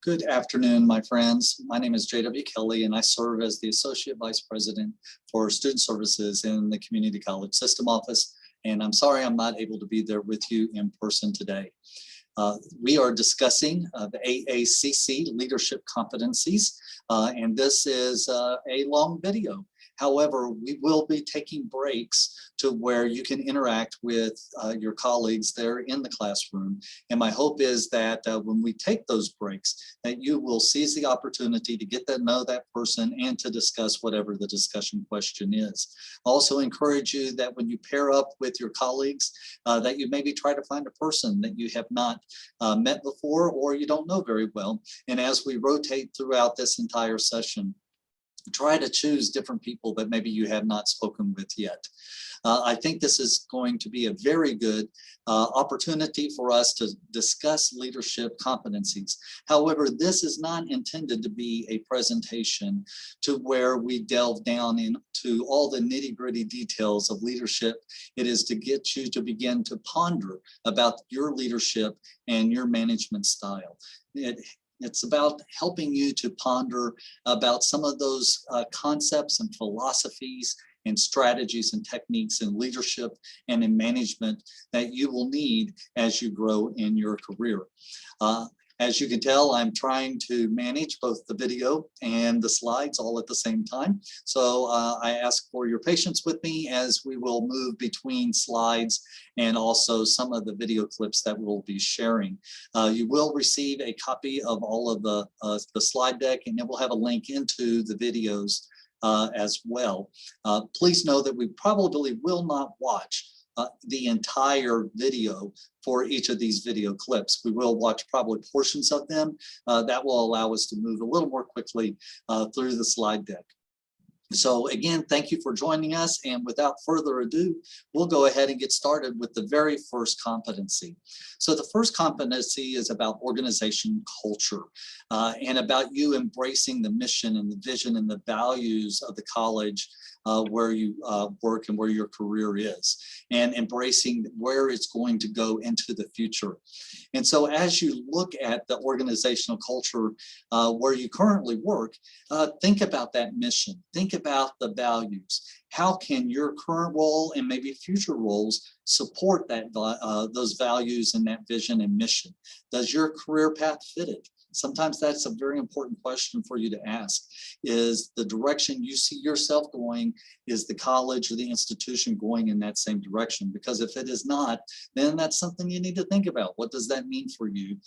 Good afternoon, my friends. My name is J.W. Kelley, and I serve as the Associate Vice President for Student Services in the Community College System Office. And I'm sorry I'm not able to be there with you in person today. We are discussing the AACC Leadership Competencies, and this is a long video. However, we will be taking breaks to where you can interact with your colleagues there in the classroom. And my hope is that when we take those breaks, that you will seize the opportunity to get to know that person and to discuss whatever the discussion question is. I also encourage you that when you pair up with your colleagues, that you maybe try to find a person that you have not met before or you don't know very well. And as we rotate throughout this entire session, try to choose different people that maybe you have not spoken with yet. I think this is going to be a very good opportunity for us to discuss leadership competencies. However, this is not intended to be a presentation to where we delve down into all the nitty-gritty details of leadership. It is to get you to begin to ponder about your leadership and your management style. It's about helping you to ponder about some of those concepts and philosophies and strategies and techniques in leadership and in management that you will need as you grow in your career. As you can tell, I'm trying to manage both the video and the slides all at the same time. So I ask for your patience with me as we will move between slides and also some of the video clips that we'll be sharing. You will receive a copy of all of the slide deck, and it will have a link into the videos as well. Please know that we probably will not watch the entire video for each of these video clips. We will watch probably portions of them. That will allow us to move a little more quickly through the slide deck. So again, thank you for joining us. And without further ado, we'll go ahead and get started with the very first competency. So the first competency is about organization culture and about you embracing the mission and the vision and the values of the college where you work and where your career is, and embracing where it's going to go into the future. And so as you look at the organizational culture where you currently work, think about that mission, think about the values. How can your current role and maybe future roles support that those values and that vision and mission? Does your career path fit it? Sometimes that's a very important question for you to ask. Is the direction you see yourself going, is the college or the institution going in that same direction? Because if it is not, then that's something you need to think about. What does that mean for you?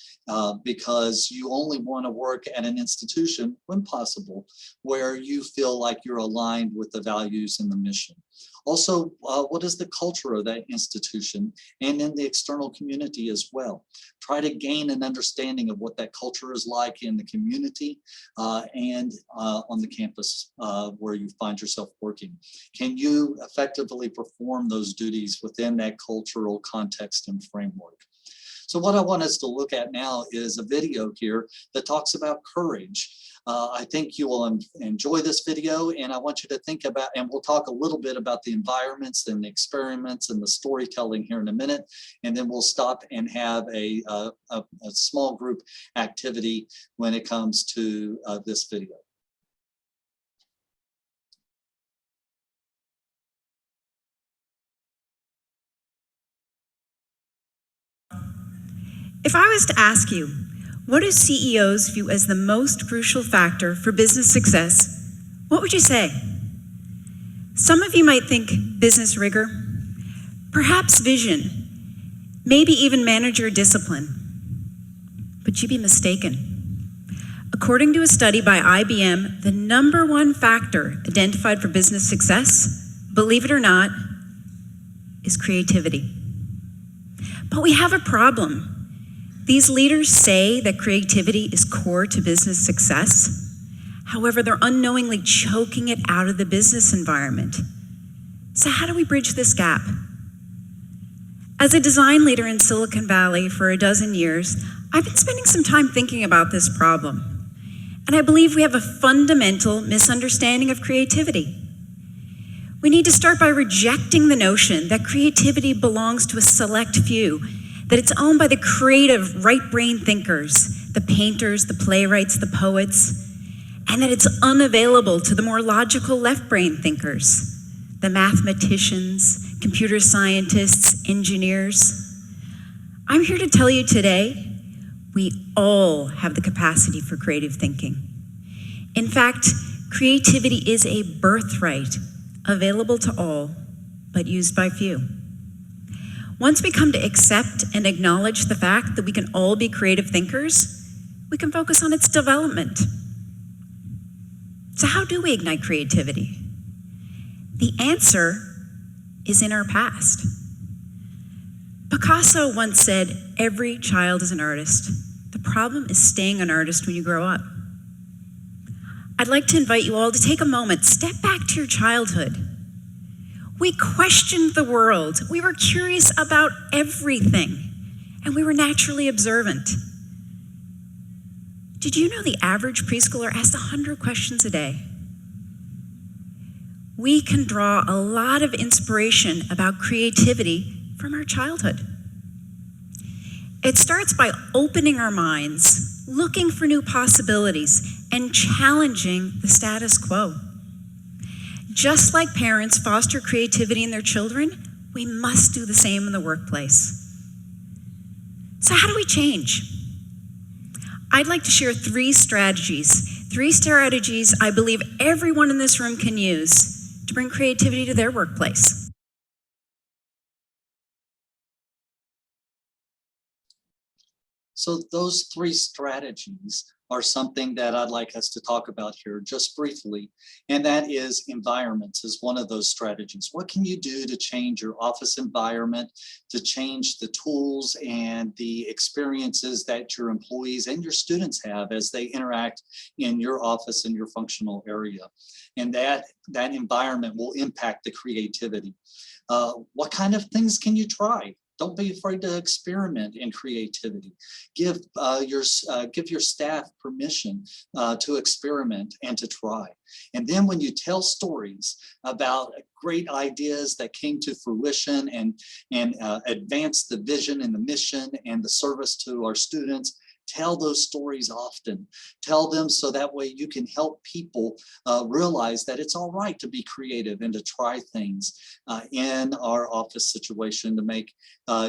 Because you only want to work at an institution, when possible, where you feel like you're aligned with the values and the mission. Also, what is the culture of that institution and in the external community as well? Try to gain an understanding of what that culture is like in the community and on the campus where you find yourself working. Can you effectively perform those duties within that cultural context and framework? So what I want us to look at now is a video here that talks about courage. I think you will enjoy this video, and I want you to think about, and we'll talk a little bit about the environments and the experiments and the storytelling here in a minute, and then we'll stop and have a small group activity when it comes to this video. If I was to ask you, what do CEOs view as the most crucial factor for business success, what would you say? Some of you might think business rigor, perhaps vision, maybe even manager discipline. But you'd be mistaken. According to a study by IBM, the #1 factor identified for business success, believe it or not, is creativity. But we have a problem. These leaders say that creativity is core to business success. However, they're unknowingly choking it out of the business environment. So how do we bridge this gap? As a design leader in Silicon Valley for a dozen years, I've been spending some time thinking about this problem. And I believe we have a fundamental misunderstanding of creativity. We need to start by rejecting the notion that creativity belongs to a select few, that it's owned by the creative right brain thinkers, the painters, the playwrights, the poets, and that it's unavailable to the more logical left brain thinkers, the mathematicians, computer scientists, engineers. I'm here to tell you today, we all have the capacity for creative thinking. In fact, creativity is a birthright available to all, but used by few. Once we come to accept and acknowledge the fact that we can all be creative thinkers, we can focus on its development. So how do we ignite creativity? The answer is in our past. Picasso once said, "Every child is an artist. The problem is staying an artist when you grow up." I'd like to invite you all to take a moment, step back to your childhood. We questioned the world. We were curious about everything, and we were naturally observant. Did you know the average preschooler asks 100 questions a day? We can draw a lot of inspiration about creativity from our childhood. It starts by opening our minds, looking for new possibilities, and challenging the status quo. Just like parents foster creativity in their children, we must do the same in the workplace. So how do we change? I'd like to share three strategies I believe everyone in this room can use to bring creativity to their workplace. So those three strategies are something that I'd like us to talk about here just briefly, and that is environments is one of those strategies. What can you do to change your office environment, to change the tools and the experiences that your employees and your students have as they interact in your office and your functional area? And that environment will impact the creativity. What kind of things can you try? Don't be afraid to experiment in creativity. Give your staff permission to experiment and to try. And then when you tell stories about great ideas that came to fruition and advance the vision and the mission and the service to our students, tell those stories often. Tell them so that way you can help people realize that it's all right to be creative and to try things in our office situation to make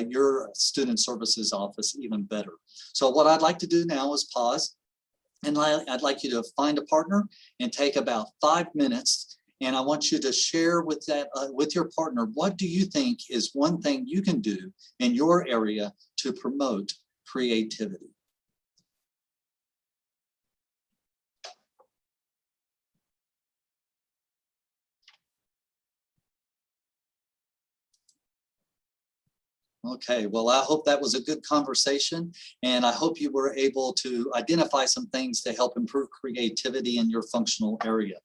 your student services office even better. So what I'd like to do now is pause, and I'd like you to find a partner and take about 5 minutes. And I want you to share with your partner, what do you think is one thing you can do in your area to promote creativity? Okay, well, I hope that was a good conversation, and I hope you were able to identify some things to help improve creativity in your functional area.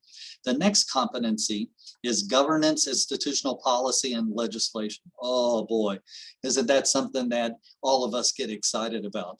The next competency is governance, institutional policy, and legislation. Oh boy, isn't that something that all of us get excited about?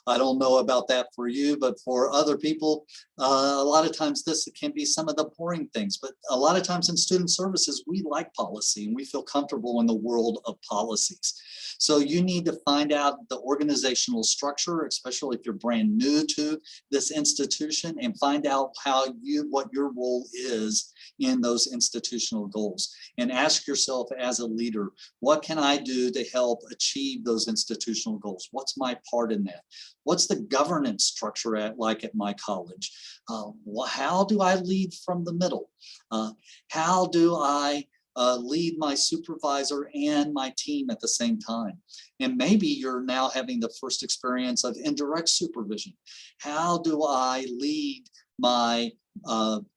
I don't know about that for you, but for other people, a lot of times this can be some of the boring things, but a lot of times in student services, we like policy and we feel comfortable in the world of policies. So you need to find out the organizational structure, especially if you're brand new to this institution, and find out what your role is in those institutional goals. And ask yourself as a leader, what can I do to help achieve those institutional goals? What's my part in that? What's the governance structure like at my college? How do I lead from the middle? How do I lead my supervisor and my team at the same time? And maybe you're now having the first experience of indirect supervision. How do I lead my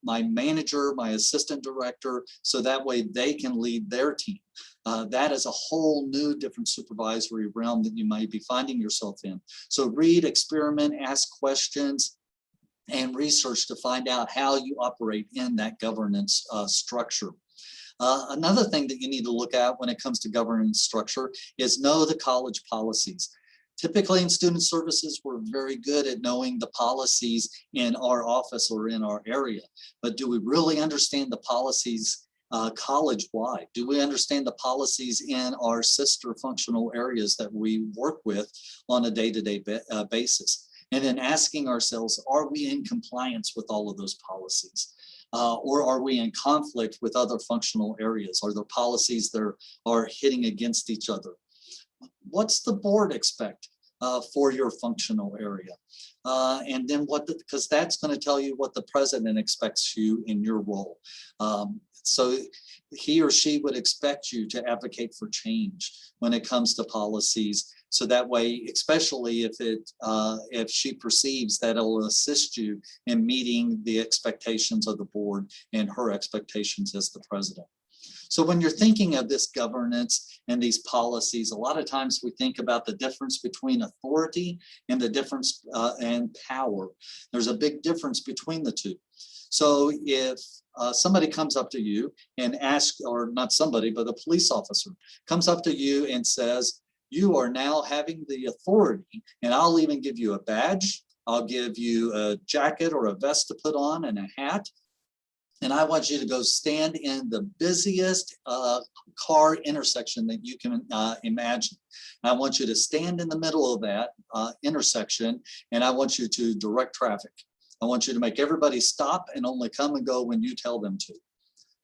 manager, my assistant director, so that way they can lead their team? That is a whole new different supervisory realm that you might be finding yourself in. So read, experiment, ask questions, and research to find out how you operate in that governance structure. Another thing that you need to look at when it comes to governance structure is know the college policies. Typically in student services, we're very good at knowing the policies in our office or in our area, but do we really understand the policies college-wide? Do we understand the policies in our sister functional areas that we work with on a day-to-day basis? And then asking ourselves, are we in compliance with all of those policies? Or are we in conflict with other functional areas? Are there policies that are hitting against each other? What's the board expect for your functional area? And then because that's going to tell you what the president expects you in your role. So he or she would expect you to advocate for change when it comes to policies. So that way, especially if she perceives that it'll assist you in meeting the expectations of the board and her expectations as the president. So when you're thinking of this governance and these policies, a lot of times we think about the difference between authority and the difference and power. There's a big difference between the two. So if somebody comes up to you and asks, or not somebody, but a police officer comes up to you and says, you are now having the authority, and I'll even give you a badge. I'll give you a jacket or a vest to put on and a hat. And I want you to go stand in the busiest car intersection that you can imagine. And I want you to stand in the middle of that intersection, and I want you to direct traffic. I want you to make everybody stop and only come and go when you tell them to.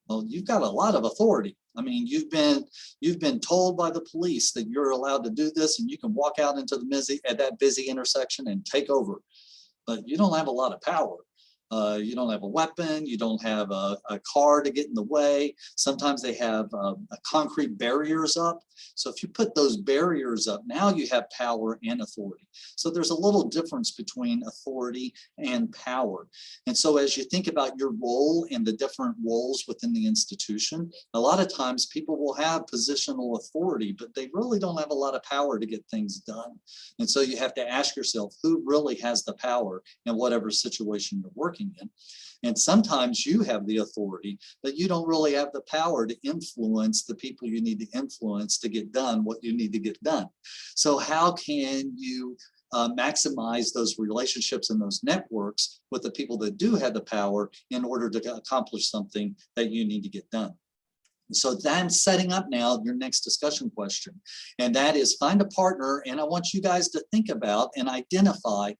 Well, you've got a lot of authority. I mean, you've been told by the police that you're allowed to do this, and you can walk out into that busy intersection and take over. But you don't have a lot of power. You don't have a weapon, you don't have a car to get in the way. Sometimes they have concrete barriers up. So if you put those barriers up, now you have power and authority. So there's a little difference between authority and power. And so as you think about your role and the different roles within the institution, a lot of times people will have positional authority, but they really don't have a lot of power to get things done. And so you have to ask yourself, who really has the power in whatever situation you're working in? And sometimes you have the authority, but you don't really have the power to influence the people you need to influence to get done what you need to get done. So how can you maximize those relationships and those networks with the people that do have the power in order to accomplish something that you need to get done? So that's setting up now your next discussion question. And that is, find a partner. And I want you guys to think about and identify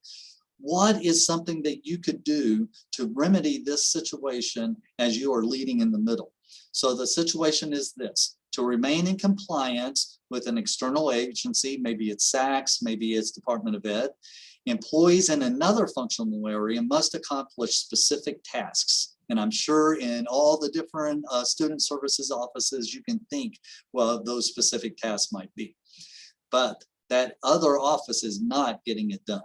what is something that you could do to remedy this situation as you are leading in the middle. So the situation is this: to remain in compliance with an external agency, maybe it's AACC, maybe it's Department of Ed, employees in another functional area must accomplish specific tasks. And I'm sure in all the different student services offices, you can think what those specific tasks might be. But that other office is not getting it done,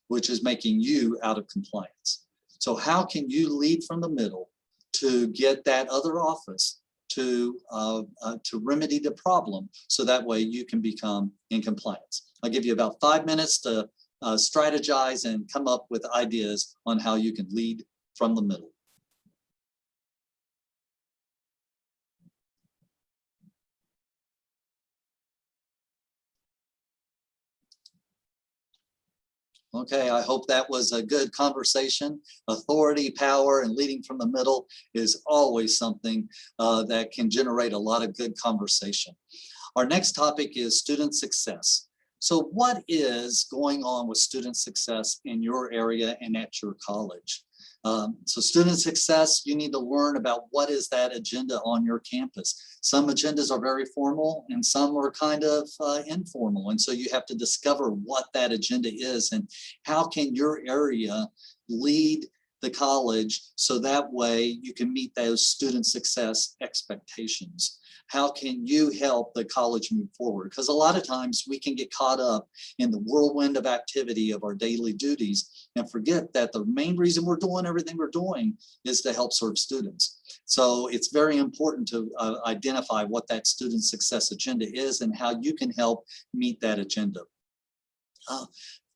which is making you out of compliance. So how can you lead from the middle to get that other office to remedy the problem, so that way you can become in compliance? I'll give you about 5 minutes to strategize and come up with ideas on how you can lead from the middle. Okay, I hope that was a good conversation. Authority, power, and leading from the middle is always something that can generate a lot of good conversation. Our next topic is student success. So what is going on with student success in your area and at your college? So student success, you need to learn about what is that agenda on your campus. Some agendas are very formal and some are kind of informal. And so you have to discover what that agenda is and how can your area lead the college so that way you can meet those student success expectations. How can you help the college move forward? Because a lot of times we can get caught up in the whirlwind of activity of our daily duties and forget that the main reason we're doing everything we're doing is to help serve students. So it's very important to identify what that student success agenda is and how you can help meet that agenda.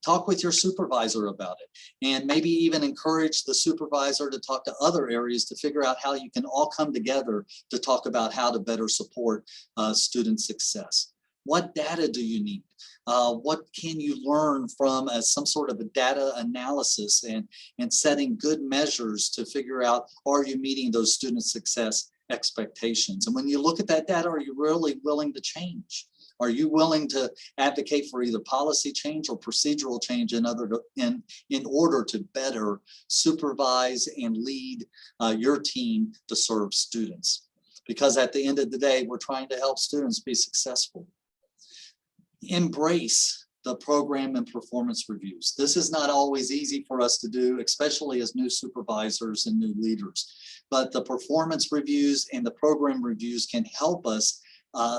Talk with your supervisor about it, and maybe even encourage the supervisor to talk to other areas to figure out how you can all come together to talk about how to better support student success. What data do you need? What can you learn from some sort of a data analysis and setting good measures to figure out, are you meeting those student success expectations? And when you look at that data, are you really willing to change? Are you willing to advocate for either policy change or procedural change in order to better supervise and lead your team to serve students? Because at the end of the day, we're trying to help students be successful. Embrace the program and performance reviews. This is not always easy for us to do, especially as new supervisors and new leaders. But the performance reviews and the program reviews can help us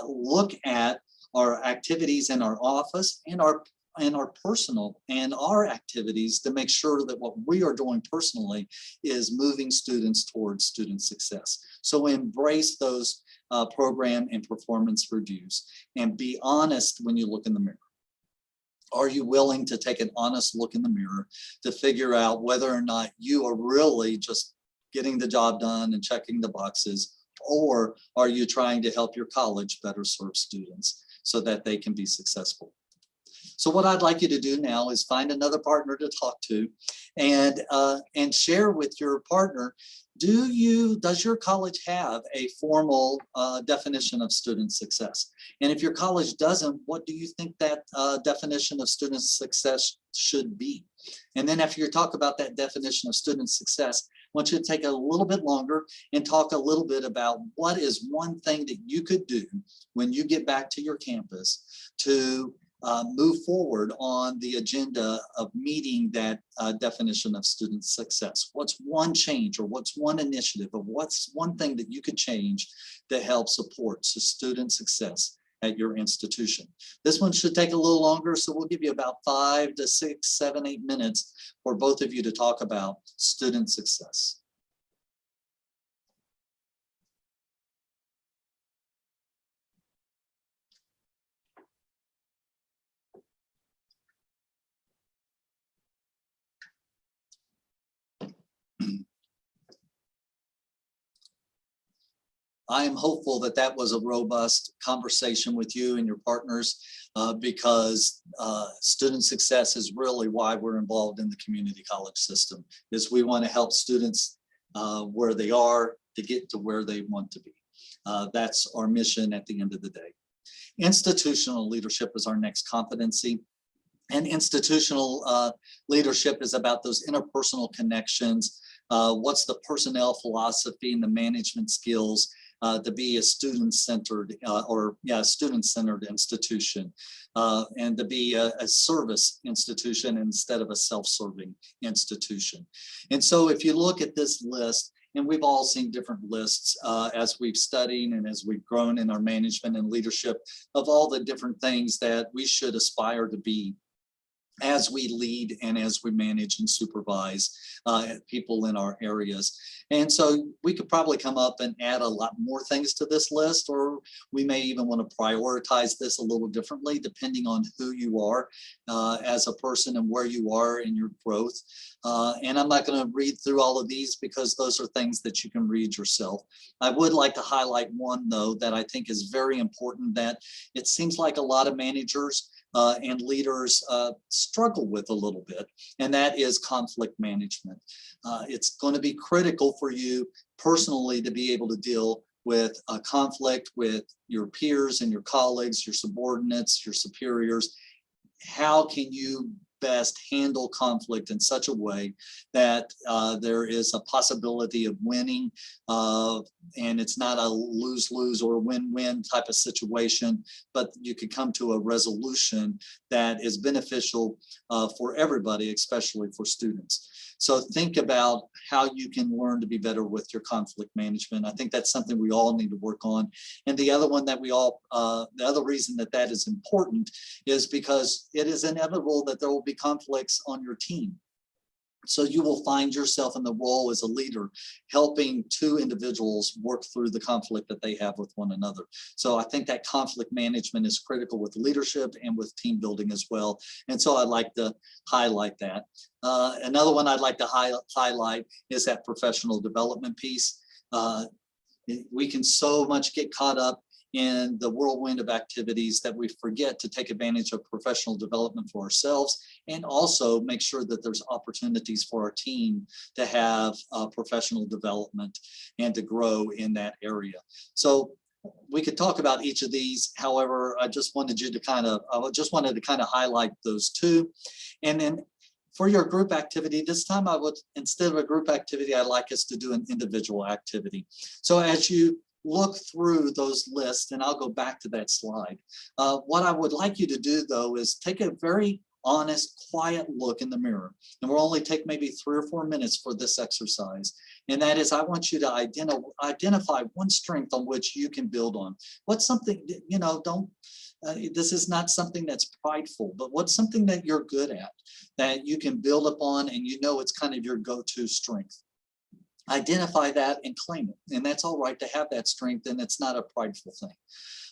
look at our activities in our office and our personal and our activities to make sure that what we are doing personally is moving students towards student success. So embrace those program and performance reviews and be honest when you look in the mirror. Are you willing to take an honest look in the mirror to figure out whether or not you are really just getting the job done and checking the boxes, or are you trying to help your college better serve students so that they can be successful? So what I'd like you to do now is find another partner to talk to and share with your partner, does your college have a formal definition of student success? And if your college doesn't, what do you think that definition of student success should be? And then after you talk about that definition of student success, I want you to take a little bit longer and talk a little bit about what is one thing that you could do when you get back to your campus to move forward on the agenda of meeting that definition of student success. What's one change or what's one initiative or what's one thing that you could change that helps support student success at your institution? This one should take a little longer, so we'll give you about 5 to 6, 7, 8 minutes for both of you to talk about student success. I am hopeful that that was a robust conversation with you and your partners because student success is really why we're involved in the community college system, is we want to help students where they are to get to where they want to be. That's our mission at the end of the day. Institutional leadership is our next competency. And institutional leadership is about those interpersonal connections. What's the personnel philosophy and the management skills to be a student-centered student-centered institution and to be a service institution instead of a self-serving institution. And so if you look at this list, and we've all seen different lists as we've studied and as we've grown in our management and leadership of all the different things that we should aspire to be as we lead and as we manage and supervise people in our areas. And so we could probably come up and add a lot more things to this list, or we may even want to prioritize this a little differently depending on who you are as a person and where you are in your growth. And I'm not going to read through all of these because those are things that you can read yourself. I would like to highlight one, though, that I think is very important, that it seems like a lot of managers and leaders struggle with a little bit, and that is conflict management. It's going to be critical for you personally to be able to deal with conflict with your peers and your colleagues, your subordinates, your superiors. How can you best handle conflict in such a way that there is a possibility of winning and it's not a lose-lose or win-win type of situation, but you could come to a resolution that is beneficial for everybody, especially for students. So think about how you can learn to be better with your conflict management. I think that's something we all need to work on. And the other one that the other reason that that is important is because it is inevitable that there will be conflicts on your team. So you will find yourself in the role as a leader, helping two individuals work through the conflict that they have with one another. So I think that conflict management is critical with leadership and with team building as well. And so I'd like to highlight that. Another one I'd like to highlight is that professional development piece. We can so much get caught up in the whirlwind of activities that we forget to take advantage of professional development for ourselves, and also make sure that there's opportunities for our team to have professional development and to grow in that area. So we could talk about each of these. However, I just wanted to kind of highlight those two. And then for your group activity, this time I would, instead of a group activity, I'd like us to do an individual activity. So as you look through those lists, and I'll go back to that slide, what I would like you to do though is take a very honest, quiet look in the mirror. And we'll only take maybe 3 or 4 minutes for this exercise. And that is, I want you to identify one strength on which you can build on. What's something, this is not something that's prideful, but what's something that you're good at, that you can build upon, and it's kind of your go-to strength. Identify that and claim it. And that's all right to have that strength, and it's not a prideful thing.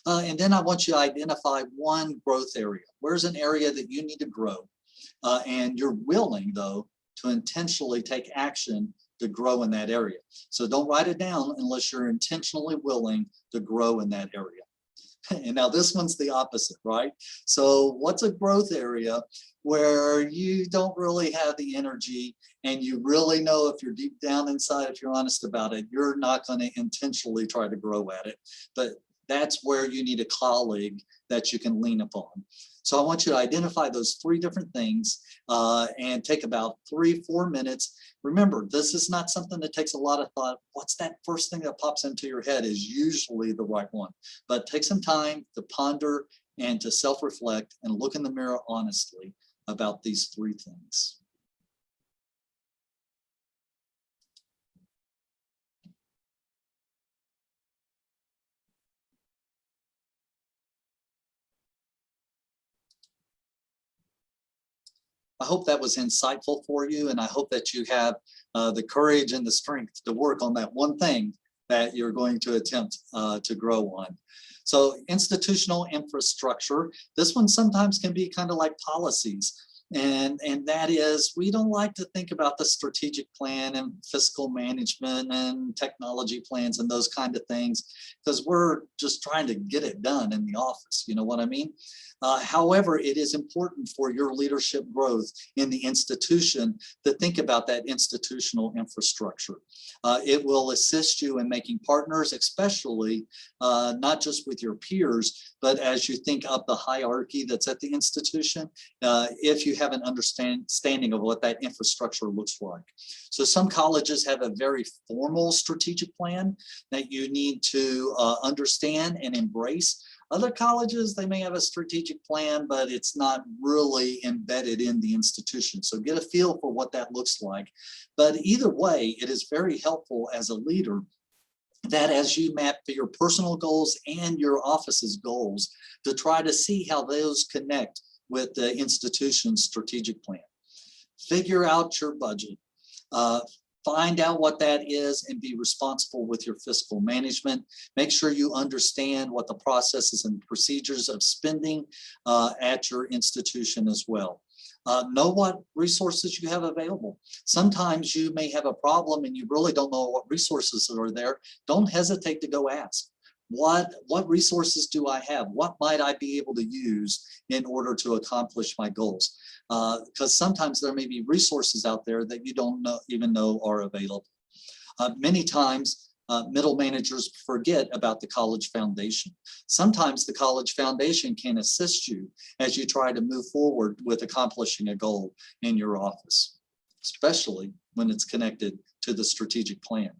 And then I want you to identify one growth area. Where's an area that you need to grow? And you're willing, though, to intentionally take action to grow in that area. So don't write it down unless you're intentionally willing to grow in that area. And now this one's the opposite, right? So what's a growth area where you don't really have the energy, and you really know if you're deep down inside, if you're honest about it, you're not going to intentionally try to grow at it. But that's where you need a colleague that you can lean upon. So I want you to identify those 3 different things and take about 3-4 minutes. Remember, this is not something that takes a lot of thought. What's that first thing that pops into your head is usually the right one. But take some time to ponder and to self-reflect and look in the mirror honestly about these 3 things. I hope that was insightful for you, and I hope that you have the courage and the strength to work on that one thing that you're going to attempt to grow on. So institutional infrastructure, this one sometimes can be kind of like policies. And that is, we don't like to think about the strategic plan and fiscal management and technology plans and those kind of things, because we're just trying to get it done in the office. You know what I mean? However, it is important for your leadership growth in the institution to think about that institutional infrastructure. It will assist you in making partners, especially not just with your peers, but as you think up the hierarchy that's at the institution, if you have an understanding of what that infrastructure looks like. So some colleges have a very formal strategic plan that you need to understand and embrace. Other colleges, they may have a strategic plan, but it's not really embedded in the institution. So get a feel for what that looks like. But either way, it is very helpful as a leader that as you map your personal goals and your office's goals, to try to see how those connect with the institution's strategic plan. Figure out your budget. Find out what that is and be responsible with your fiscal management. Make sure you understand what the processes and procedures of spending at your institution as well. Know what resources you have available. Sometimes you may have a problem and you really don't know what resources are there. Don't hesitate to go ask. What resources do I have? What might I be able to use in order to accomplish my goals? Because sometimes there may be resources out there that you don't even know are available. Many times, middle managers forget about the college foundation. Sometimes the college foundation can assist you as you try to move forward with accomplishing a goal in your office, especially when it's connected to the strategic plan.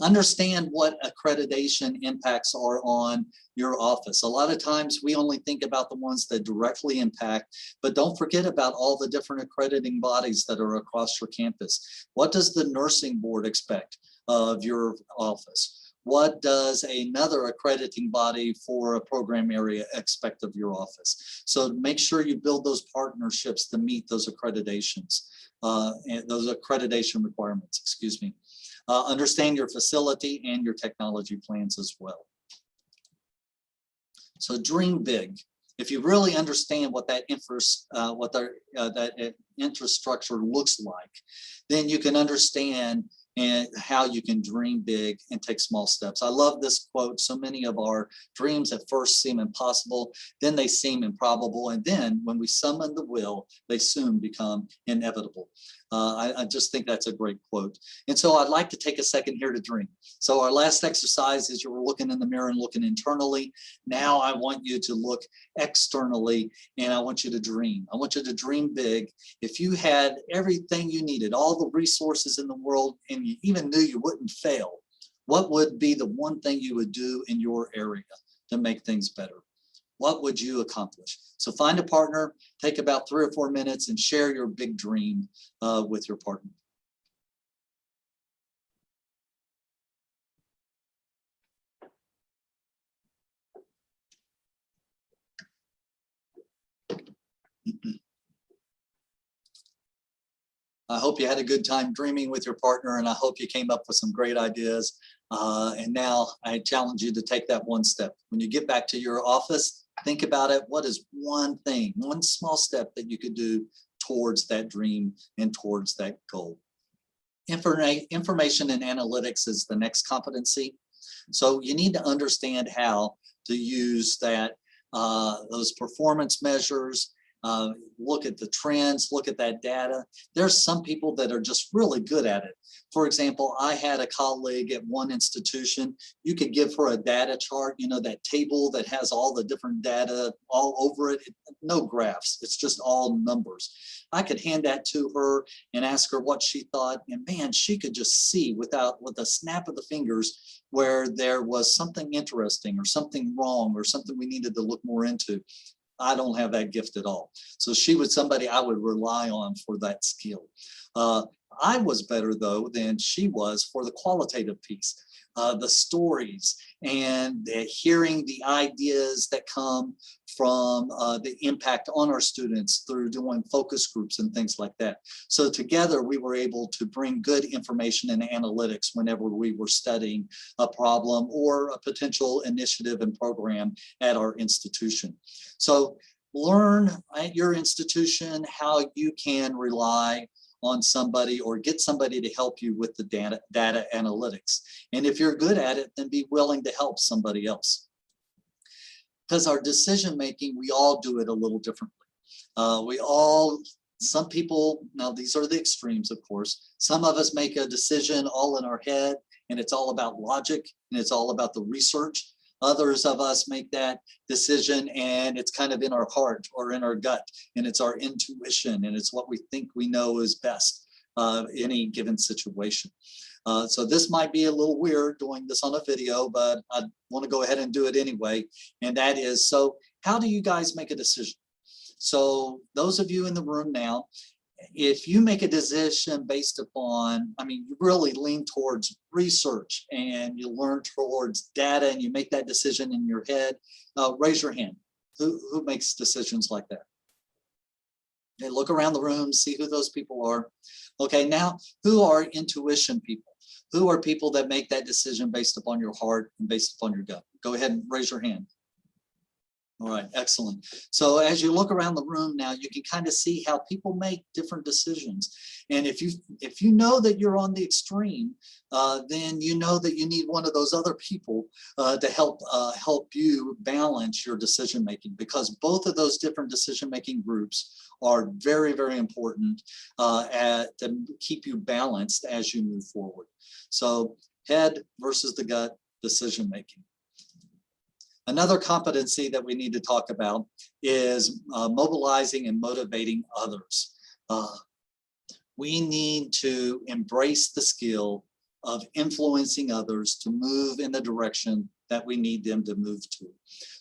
Understand what accreditation impacts are on your office. A lot of times we only think about the ones that directly impact, but don't forget about all the different accrediting bodies that are across your campus. What does the nursing board expect of your office? What does another accrediting body for a program area expect of your office? So make sure you build those partnerships to meet those accreditations, and those accreditation requirements, excuse me. Understand your facility and your technology plans as well. So dream big. If you really understand what that infrastructure looks like, then you can understand how you can dream big and take small steps. I love this quote. So many of our dreams at first seem impossible, then they seem improbable, and then when we summon the will, they soon become inevitable. I just think that's a great quote. And so I'd like to take a second here to dream. So our last exercise is you were looking in the mirror and looking internally. Now I want you to look externally, and I want you to dream. I want you to dream big. If you had everything you needed, all the resources in the world, and you even knew you wouldn't fail, what would be the one thing you would do in your area to make things better? What would you accomplish? So find a partner, take about 3 or 4 minutes and share your big dream with your partner. I hope you had a good time dreaming with your partner, and I hope you came up with some great ideas. And now I challenge you to take that one step. When you get back to your office, think about it. What is one thing, one small step that you could do towards that dream and towards that goal? Information and analytics is the next competency. So you need to understand how to use that, those performance measures, look at the trends, look at that data. There's some people that are just really good at it. For example, I had a colleague at one institution. You could give her a data chart, you know, that table that has all the different data all over it, no graphs, it's just all numbers. I could hand that to her and ask her what she thought, and man, she could just see with a snap of the fingers where there was something interesting or something wrong or something we needed to look more into. I don't have that gift at all. So she was somebody I would rely on for that skill. I was better though than she was for the qualitative piece, the stories and hearing the ideas that come from the impact on our students through doing focus groups and things like that. So together we were able to bring good information and analytics whenever we were studying a problem or a potential initiative and program at our institution. So learn at your institution how you can rely on somebody or get somebody to help you with the data analytics. And if you're good at it, then be willing to help somebody else. Because our decision making, we all do it a little differently. Some people, now these are the extremes, of course. Some of us make a decision all in our head and it's all about logic and it's all about the research. Others of us make that decision and it's kind of in our heart or in our gut, and it's our intuition and it's what we think we know is best in any given situation. So this might be a little weird doing this on a video, but I want to go ahead and do it anyway. And that is, so how do you guys make a decision? So those of you in the room now, if you make a decision based upon, I mean, you really lean towards research and you learn towards data and you make that decision in your head, raise your hand. Who makes decisions like that? Okay, look around the room, see who those people are. Okay, now who are intuition people? Who are people that make that decision based upon your heart and based upon your gut? Go ahead and raise your hand. All right, excellent. So as you look around the room now, you can kind of see how people make different decisions. And if you know that you're on the extreme, then you know that you need one of those other people to help you balance your decision making, because both of those different decision making groups are very, very important to keep you balanced as you move forward. So head versus the gut decision making. Another competency that we need to talk about is mobilizing and motivating others. We need to embrace the skill of influencing others to move in the direction that we need them to move to.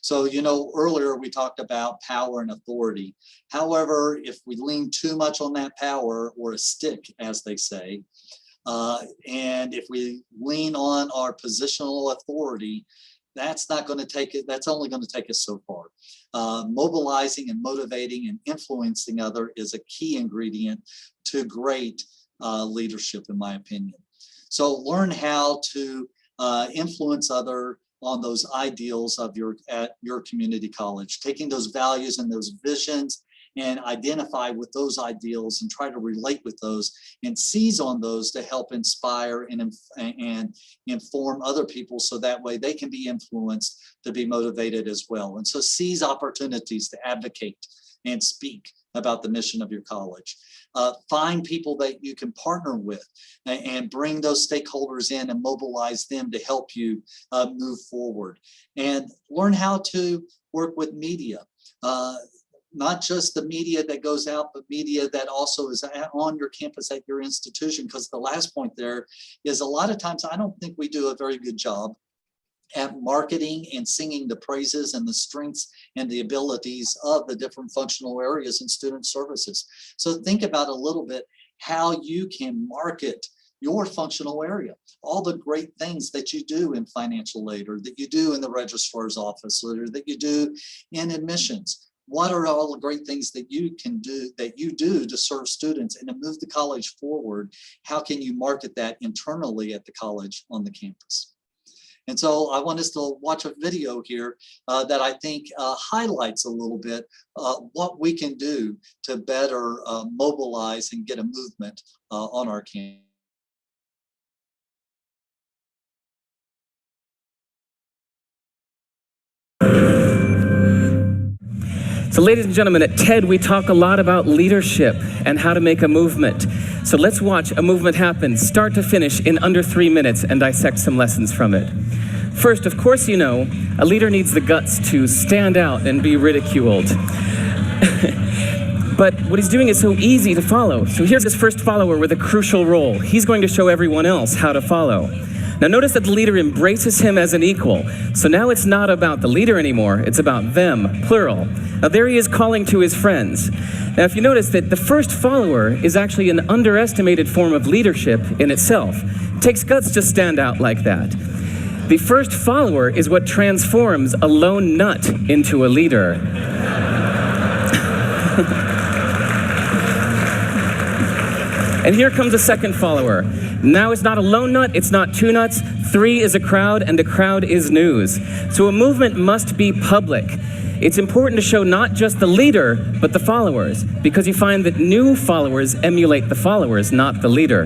So, you know, earlier we talked about power and authority. However, if we lean too much on that power, or a stick, as they say, and if we lean on our positional authority, that's not going to take it. That's only going to take us so far. Mobilizing and motivating and influencing others is a key ingredient to great leadership, in my opinion. So learn how to influence others on those ideals of at your community college, taking those values and those visions and identify with those ideals and try to relate with those and seize on those to help inspire and inform other people so that way they can be influenced to be motivated as well. And so seize opportunities to advocate and speak about the mission of your college. Find people that you can partner with and bring those stakeholders in and mobilize them to help you move forward. And learn how to work with media. Not just the media that goes out, but media that also is on your campus at your institution. Because the last point there is a lot of times I don't think we do a very good job at marketing and singing the praises and the strengths and the abilities of the different functional areas in student services. So think about a little bit how you can market your functional area, all the great things that you do in financial aid, or that you do in the registrar's office, or that you do in admissions. What are all the great things that you can do, that you do to serve students and to move the college forward? How can you market that internally at the college on the campus? And so I want us to watch a video here that I think highlights a little bit what we can do to better mobilize and get a movement on our campus. So ladies and gentlemen, at TED, we talk a lot about leadership and how to make a movement. So let's watch a movement happen, start to finish, in under 3 minutes and dissect some lessons from it. First, of course, you know, a leader needs the guts to stand out and be ridiculed. But what he's doing is so easy to follow. So here's this first follower with a crucial role. He's going to show everyone else how to follow. Now notice that the leader embraces him as an equal. So now it's not about the leader anymore, it's about them, plural. Now there he is calling to his friends. Now if you notice that the first follower is actually an underestimated form of leadership in itself. It takes guts to stand out like that. The first follower is what transforms a lone nut into a leader. And here comes a second follower. Now it's not a lone nut, it's not two nuts, 3 is a crowd, and a crowd is news. So a movement must be public. It's important to show not just the leader, but the followers, because you find that new followers emulate the followers, not the leader.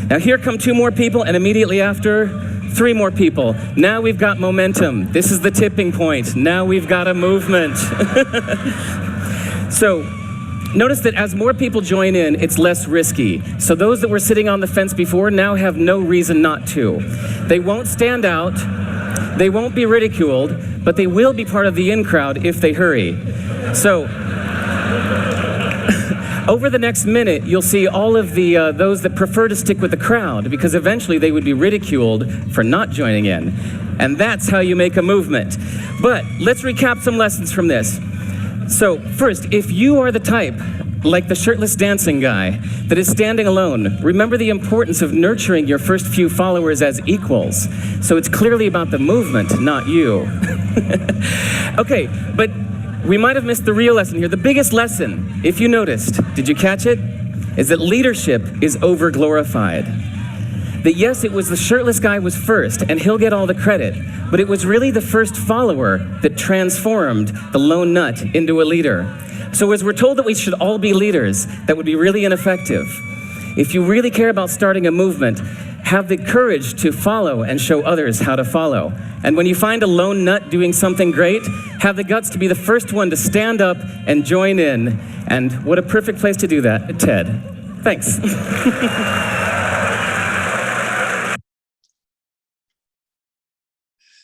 Now here come 2 more people, and immediately after, 3 more people. Now we've got momentum. This is the tipping point. Now we've got a movement. So, notice that as more people join in, it's less risky. So those that were sitting on the fence before now have no reason not to. They won't stand out, they won't be ridiculed, but they will be part of the in crowd if they hurry. So, over the next minute, you'll see all of the those that prefer to stick with the crowd, because eventually they would be ridiculed for not joining in. And that's how you make a movement. But let's recap some lessons from this. So first, if you are the type, like the shirtless dancing guy, that is standing alone, remember the importance of nurturing your first few followers as equals. So it's clearly about the movement, not you. Okay, but we might have missed the real lesson here. The biggest lesson, if you noticed, did you catch it? Is that leadership is over-glorified. That yes, it was the shirtless guy was first, and he'll get all the credit, but it was really the first follower that transformed the lone nut into a leader. So as we're told that we should all be leaders, that would be really ineffective. If you really care about starting a movement, have the courage to follow and show others how to follow. And when you find a lone nut doing something great, have the guts to be the first one to stand up and join in. And what a perfect place to do that, TED. Thanks.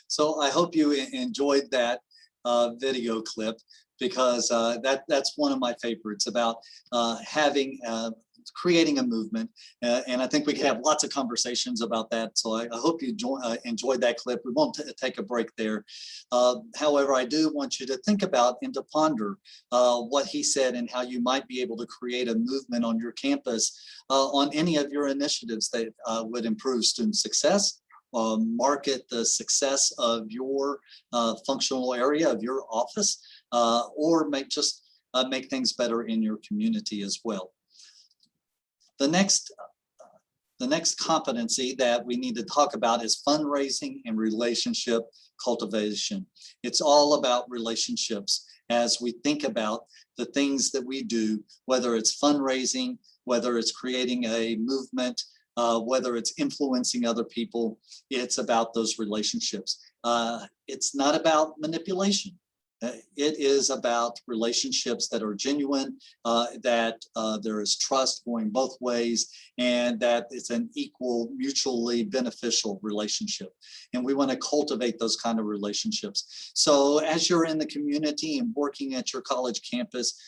So I hope you enjoyed that video clip, because that's one of my favorites about creating a movement. And I think we can have lots of conversations about that. So I hope you enjoyed that clip. We won't take a break there. However, I do want you to think about and to ponder what he said and how you might be able to create a movement on your campus on any of your initiatives that would improve student success, market the success of your functional area of your office, or make things better in your community as well. The next competency that we need to talk about is fundraising and relationship cultivation. It's all about relationships. as we think about the things that we do, whether it's fundraising, whether it's creating a movement, whether it's influencing other people. It's about those relationships. It's not about manipulation. It is about relationships that are genuine, that there is trust going both ways, and that it's an equal, mutually beneficial relationship. And we want to cultivate those kind of relationships. So as you're in the community and working at your college campus,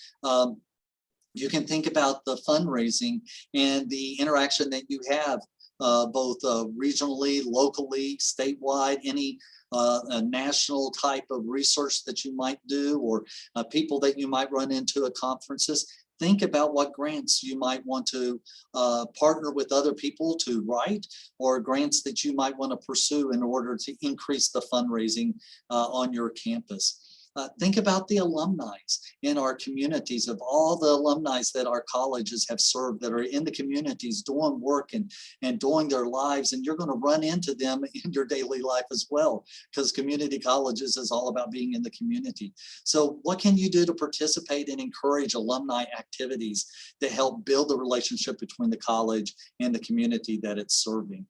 you can think about the fundraising and the interaction that you have both regionally, locally, statewide, any a national type of research that you might do, or people that you might run into at conferences. Think about what grants you might want to partner with other people to write, or grants that you might want to pursue in order to increase the fundraising on your campus. Think about the alumni in our communities, of all the alumni that our colleges have served that are in the communities doing work and doing their lives. And you're going to run into them in your daily life as well, because community colleges is all about being in the community. So what can you do to participate and encourage alumni activities that help build the relationship between the college and the community that it's serving?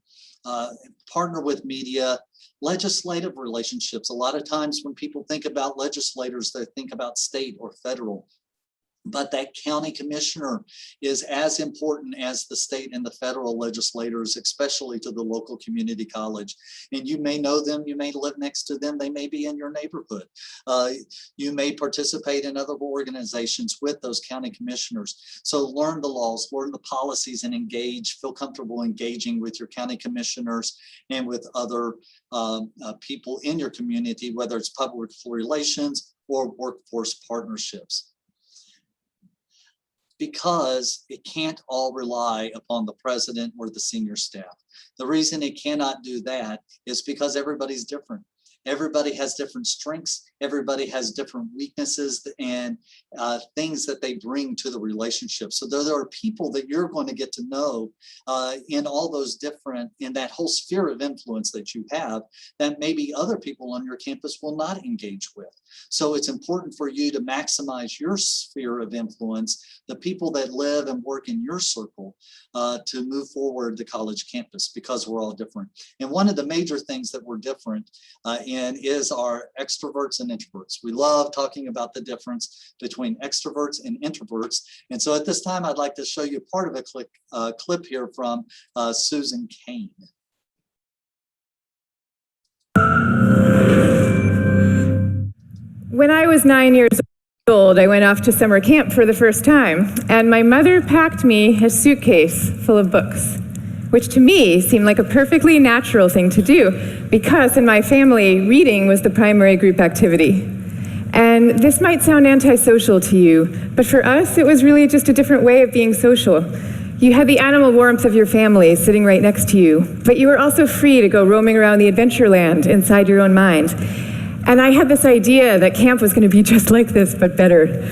Partner with media, legislative relationships. A lot of times when people think about legislators, they think about state or federal. But that county commissioner is as important as the state and the federal legislators, especially to the local community college. And you may know them, you may live next to them, they may be in your neighborhood. You may participate in other organizations with those county commissioners. So learn the laws, learn the policies, and engage, feel comfortable engaging with your county commissioners and with other people in your community, whether it's public relations or workforce partnerships. Because it can't all rely upon the president or the senior staff. The reason it cannot do that is because everybody's different. Everybody has different strengths. Everybody has different weaknesses and things that they bring to the relationship. So there are people that you're going to get to know in all those different, in that whole sphere of influence that you have, that maybe other people on your campus will not engage with. So it's important for you to maximize your sphere of influence, the people that live and work in your circle, to move forward the college campus, because we're all different. And one of the major things that we're different in is our extroverts and introverts. We love talking about the difference between extroverts and introverts. And so at this time, I'd like to show you part of a clip here from Susan Cain. When I was 9 years old, I went off to summer camp for the first time, and my mother packed me a suitcase full of books, which to me seemed like a perfectly natural thing to do, because in my family, reading was the primary group activity. And this might sound antisocial to you, but for us, it was really just a different way of being social. You had the animal warmth of your family sitting right next to you, but you were also free to go roaming around the adventure land inside your own mind. And I had this idea that camp was going to be just like this, but better.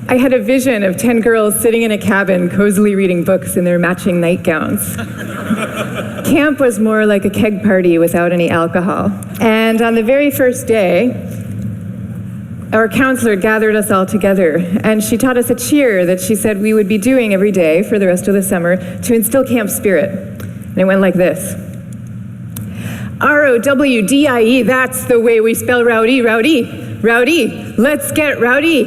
I had a vision of 10 girls sitting in a cabin, cozily reading books in their matching nightgowns. Camp was more like a keg party without any alcohol. And on the very first day, our counselor gathered us all together, and she taught us a cheer that she said we would be doing every day for the rest of the summer to instill camp spirit. And it went like this. R-O-W-D-I-E, that's the way we spell rowdy, rowdy, rowdy, let's get rowdy.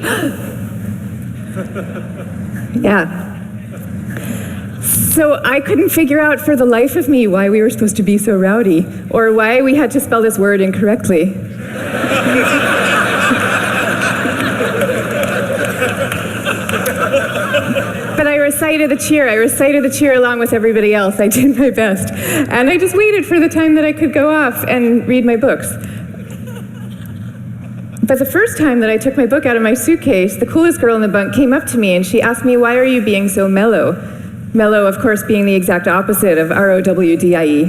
Yeah. So I couldn't figure out for the life of me why we were supposed to be so rowdy, or why we had to spell this word incorrectly. But I recited the cheer along with everybody else. I did my best. And I just waited for the time that I could go off and read my books. But the first time that I took my book out of my suitcase, the coolest girl in the bunk came up to me and she asked me, "Why are you being so mellow?" Mellow, of course, being the exact opposite of R-O-W-D-I-E.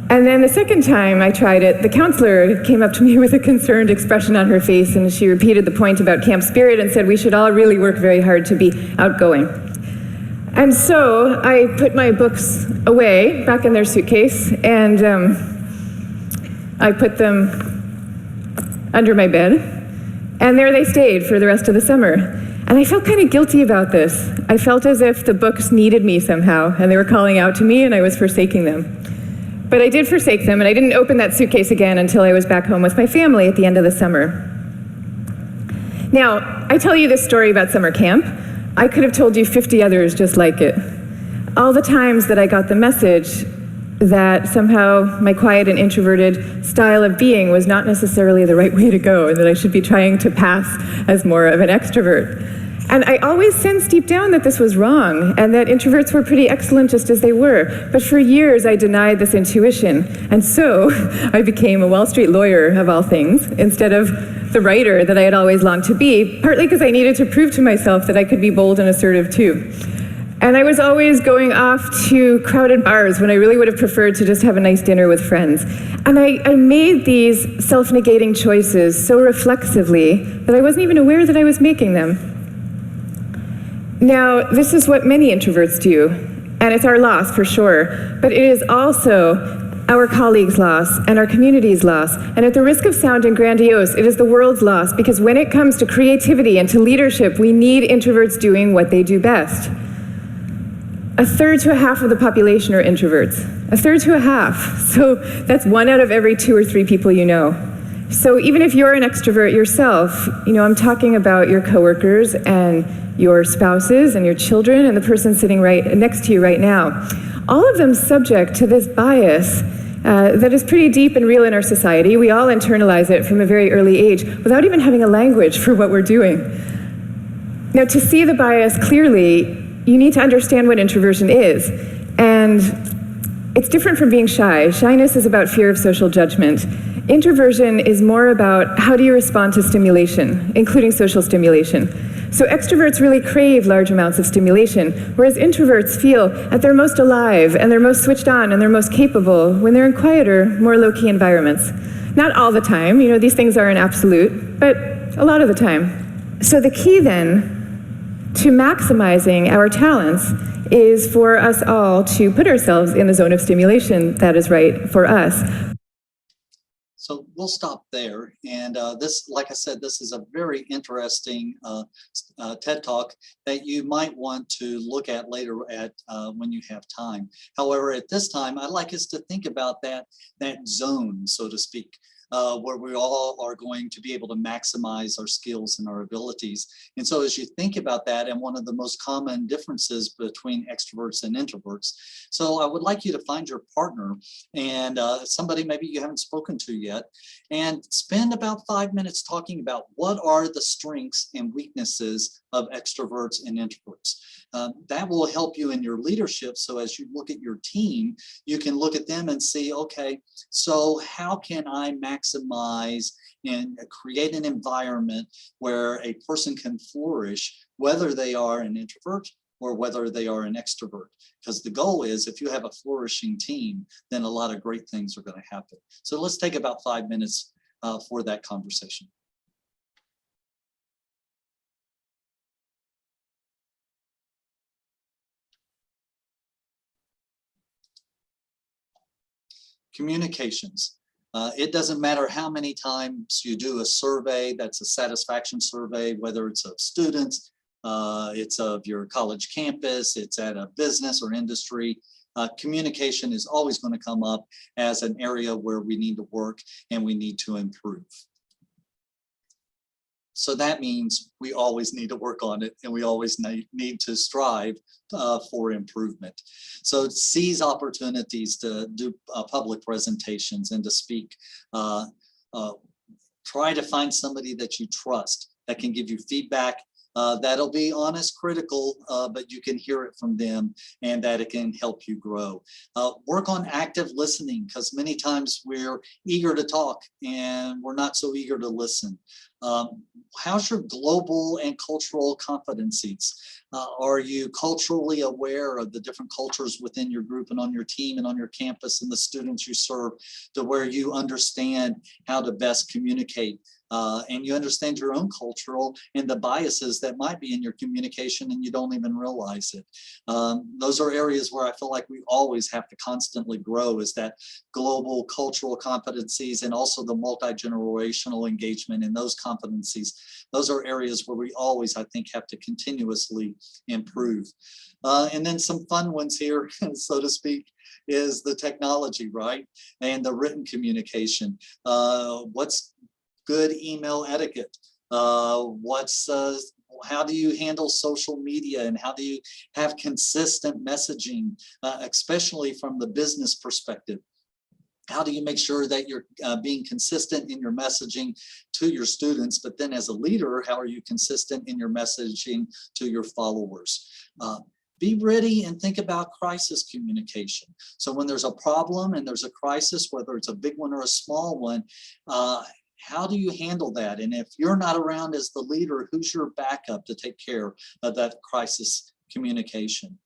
And then the second time I tried it, the counselor came up to me with a concerned expression on her face, and she repeated the point about camp spirit and said we should all really work very hard to be outgoing. And so I put my books away, back in their suitcase, and I put them under my bed, and there they stayed for the rest of the summer. And I felt kind of guilty about this. I felt as if the books needed me somehow, and they were calling out to me, and I was forsaking them. But I did forsake them, and I didn't open that suitcase again until I was back home with my family at the end of the summer. Now, I tell you this story about summer camp. I could have told you 50 others just like it. All the times that I got the message that somehow my quiet and introverted style of being was not necessarily the right way to go, and that I should be trying to pass as more of an extrovert. And I always sensed deep down that this was wrong, and that introverts were pretty excellent just as they were. But for years, I denied this intuition. And so I became a Wall Street lawyer, of all things, instead of the writer that I had always longed to be, partly because I needed to prove to myself that I could be bold and assertive too. And I was always going off to crowded bars when I really would have preferred to just have a nice dinner with friends. And I made these self-negating choices so reflexively that I wasn't even aware that I was making them. Now, this is what many introverts do, and it's our loss for sure, but it is also our colleagues' loss and our community's loss. And at the risk of sounding grandiose, it is the world's loss, because when it comes to creativity and to leadership, we need introverts doing what they do best. 1/3 to 1/2 of the population are introverts. 1/3 to 1/2. So that's 1 out of every 2 or 3 people you know. So even if you're an extrovert yourself, I'm talking about your coworkers and your spouses and your children and the person sitting right next to you right now. All of them subject to this bias that is pretty deep and real in our society. We all internalize it from a very early age without even having a language for what we're doing. Now, to see the bias clearly, you need to understand what introversion is. And it's different from being shy. Shyness is about fear of social judgment. Introversion is more about how do you respond to stimulation, including social stimulation. So extroverts really crave large amounts of stimulation, whereas introverts feel at their most alive and they're most switched on and they're most capable when they're in quieter, more low-key environments. Not all the time, these things aren't absolute, but a lot of the time. So the key then to maximizing our talents is for us all to put ourselves in the zone of stimulation that is right for us. So we'll stop there. And this, like I said, this is a very interesting TED Talk that you might want to look at later when you have time. However, at this time, I'd like us to think about that zone, so to speak, where we all are going to be able to maximize our skills and our abilities. And so as you think about that, and one of the most common differences between extroverts and introverts, so I would like you to find your partner and somebody maybe you haven't spoken to yet, and spend about 5 minutes talking about what are the strengths and weaknesses of extroverts and introverts. That will help you in your leadership. So as you look at your team, you can look at them and see, okay, so how can I maximize and create an environment where a person can flourish, whether they are an introvert or whether they are an extrovert? Because the goal is, if you have a flourishing team, then a lot of great things are going to happen. So let's take about 5 minutes for that conversation. Communications. It doesn't matter how many times you do a survey, that's a satisfaction survey, whether it's of students, it's of your college campus, it's at a business or industry. Communication is always going to come up as an area where we need to work and we need to improve. So that means we always need to work on it, and we always need to strive for improvement. So seize opportunities to do public presentations and to speak. Try to find somebody that you trust that can give you feedback. That'll be honest, critical, but you can hear it from them, and that it can help you grow. Work on active listening, because many times we're eager to talk and we're not so eager to listen. How's your global and cultural competencies? Are you culturally aware of the different cultures within your group and on your team and on your campus and the students you serve, to where you understand how to best communicate and you understand your own cultural and the biases that might be in your communication and you don't even realize it. Those are areas where I feel like we always have to constantly grow, is that global cultural competencies and also the multi-generational engagement in those competencies. Those are areas where we always, I think, have to continuously improve. And then some fun ones here, so to speak, is the technology, right? And the written communication. What's good email etiquette? How do you handle social media, and how do you have consistent messaging, especially from the business perspective? How do you make sure that you're being consistent in your messaging to your students, but then as a leader, how are you consistent in your messaging to your followers? Be ready and think about crisis communication. So when there's a problem and there's a crisis, whether it's a big one or a small one, how do you handle that? And if you're not around as the leader, who's your backup to take care of that crisis communication?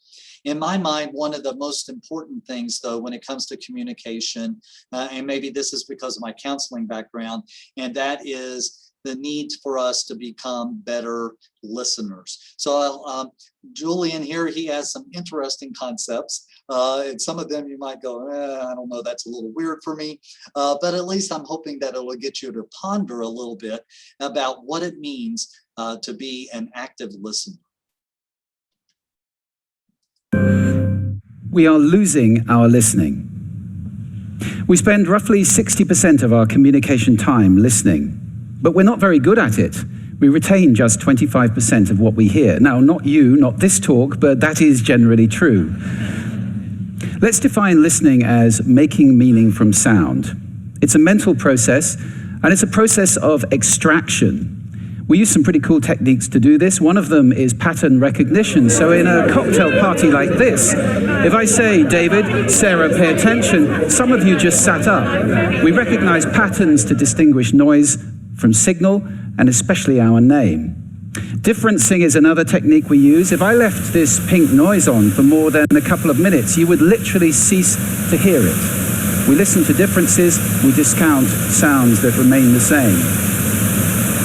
In my mind, one of the most important things, though, when it comes to communication, and maybe this is because of my counseling background, and that is the need for us to become better listeners. So Julian here, he has some interesting concepts, and some of them you might go, I don't know, that's a little weird for me, but at least I'm hoping that it will get you to ponder a little bit about what it means to be an active listener. We are losing our listening. We spend roughly 60% of our communication time listening, but we're not very good at it. We retain just 25% of what we hear. Now, not you, not this talk, but that is generally true. Let's define listening as making meaning from sound. It's a mental process, and it's a process of extraction. We use some pretty cool techniques to do this. One of them is pattern recognition. So in a cocktail party like this, if I say, David, Sarah, pay attention, some of you just sat up. We recognize patterns to distinguish noise from signal, and especially our name. Differencing is another technique we use. If I left this pink noise on for more than a couple of minutes, you would literally cease to hear it. We listen to differences, we discount sounds that remain the same.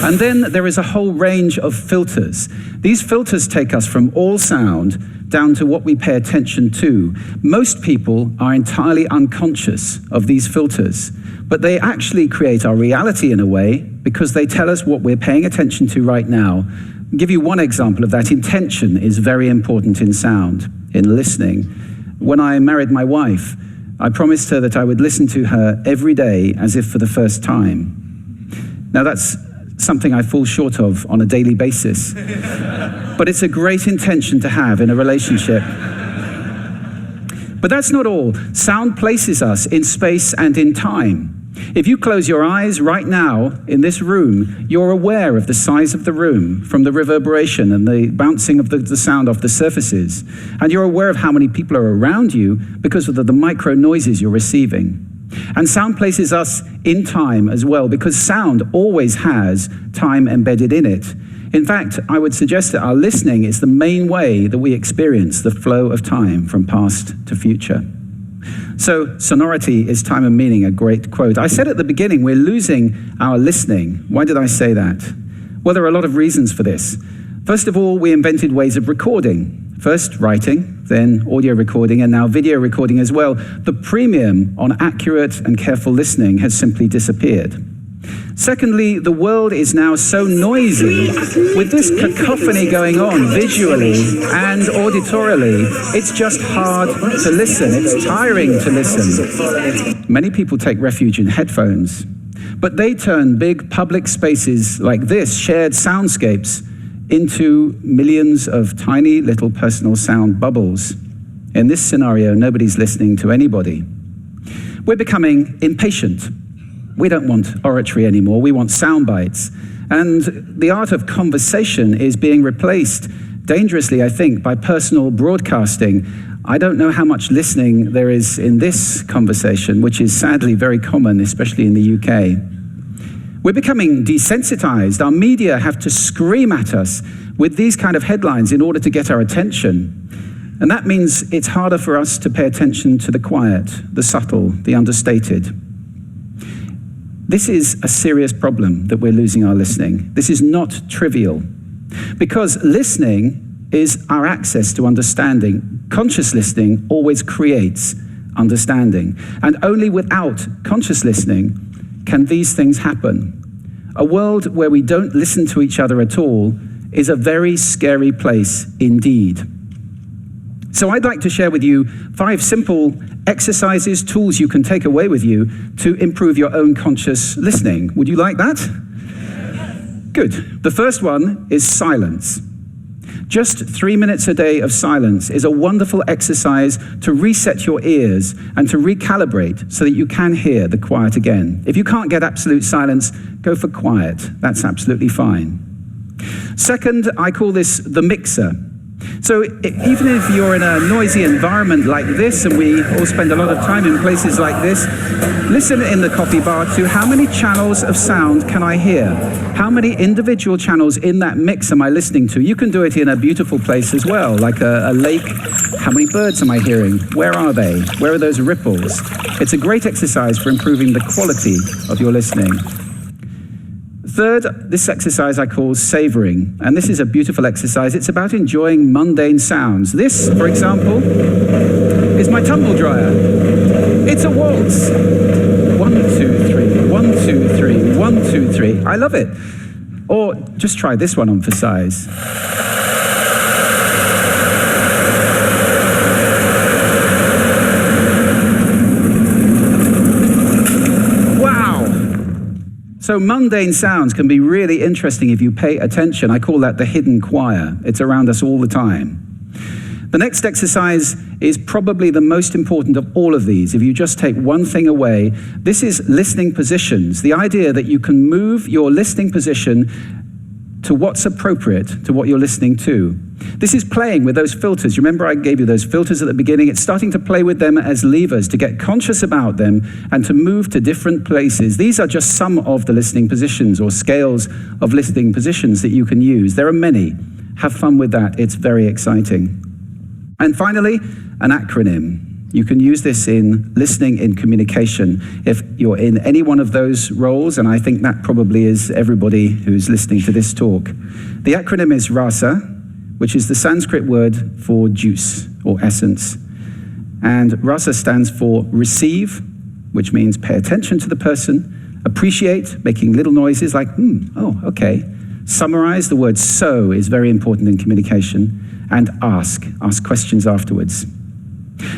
And then there is a whole range of filters. These filters take us from all sound down to what we pay attention to. Most people are entirely unconscious of these filters, but they actually create our reality in a way because they tell us what we're paying attention to right now. I'll give you one example of that. Intention is very important in sound, in listening. When I married my wife, I promised her that I would listen to her every day as if for the first time. Now that's something I fall short of on a daily basis. But it's a great intention to have in a relationship. But that's not all. Sound places us in space and in time. If you close your eyes right now in this room, you're aware of the size of the room from the reverberation and the bouncing of the sound off the surfaces. And you're aware of how many people are around you because of the micro noises you're receiving. And sound places us in time as well, because sound always has time embedded in it. In fact, I would suggest that our listening is the main way that we experience the flow of time from past to future. So, sonority is time and meaning, a great quote. I said at the beginning, we're losing our listening. Why did I say that? Well, there are a lot of reasons for this. First of all, we invented ways of recording. First writing, then audio recording, and now video recording as well. The premium on accurate and careful listening has simply disappeared. Secondly, the world is now so noisy, with this cacophony going on visually and auditorily, it's just hard to listen. It's tiring to listen. Many people take refuge in headphones, but they turn big public spaces like this, shared soundscapes, into millions of tiny little personal sound bubbles. In this scenario, nobody's listening to anybody. We're becoming impatient. We don't want oratory anymore, we want sound bites. And the art of conversation is being replaced, dangerously, I think, by personal broadcasting. I don't know how much listening there is in this conversation, which is sadly very common, especially in the UK. We're becoming desensitized. Our media have to scream at us with these kind of headlines in order to get our attention. And that means it's harder for us to pay attention to the quiet, the subtle, the understated. This is a serious problem that we're losing our listening. This is not trivial, because listening is our access to understanding. Conscious listening always creates understanding, and only without conscious listening can these things happen. A world where we don't listen to each other at all is a very scary place indeed. So I'd like to share with you 5 simple exercises, tools you can take away with you to improve your own conscious listening. Would you like that? Good. The first one is silence. Just 3 minutes a day of silence is a wonderful exercise to reset your ears and to recalibrate so that you can hear the quiet again. If you can't get absolute silence, go for quiet. That's absolutely fine. Second, I call this the mixer. So even if you're in a noisy environment like this, and we all spend a lot of time in places like this, listen in the coffee bar to how many channels of sound can I hear? How many individual channels in that mix am I listening to? You can do it in a beautiful place as well, like a lake. How many birds am I hearing? Where are they? Where are those ripples? It's a great exercise for improving the quality of your listening. Third, this exercise I call savoring, and this is a beautiful exercise. It's about enjoying mundane sounds. This, for example, is my tumble dryer. It's a waltz. 1, 2, 3, 1, 2, 3, 1, 2, 3. I love it. Or just try this one on for size. So mundane sounds can be really interesting if you pay attention. I call that the hidden choir. It's around us all the time. The next exercise is probably the most important of all of these. If you just take one thing away, this is listening positions. The idea that you can move your listening position to what's appropriate to what you're listening to. This is playing with those filters. You remember I gave you those filters at the beginning? It's starting to play with them as levers, to get conscious about them and to move to different places. These are just some of the listening positions or scales of listening positions that you can use. There are many. Have fun with that. It's very exciting. And finally, an acronym. You can use this in listening, in communication. If you're in any one of those roles, and I think that probably is everybody who's listening to this talk. The acronym is RASA, which is the Sanskrit word for juice or essence. And RASA stands for receive, which means pay attention to the person, appreciate, making little noises like, oh, okay. Summarize, the word so is very important in communication, and ask questions afterwards.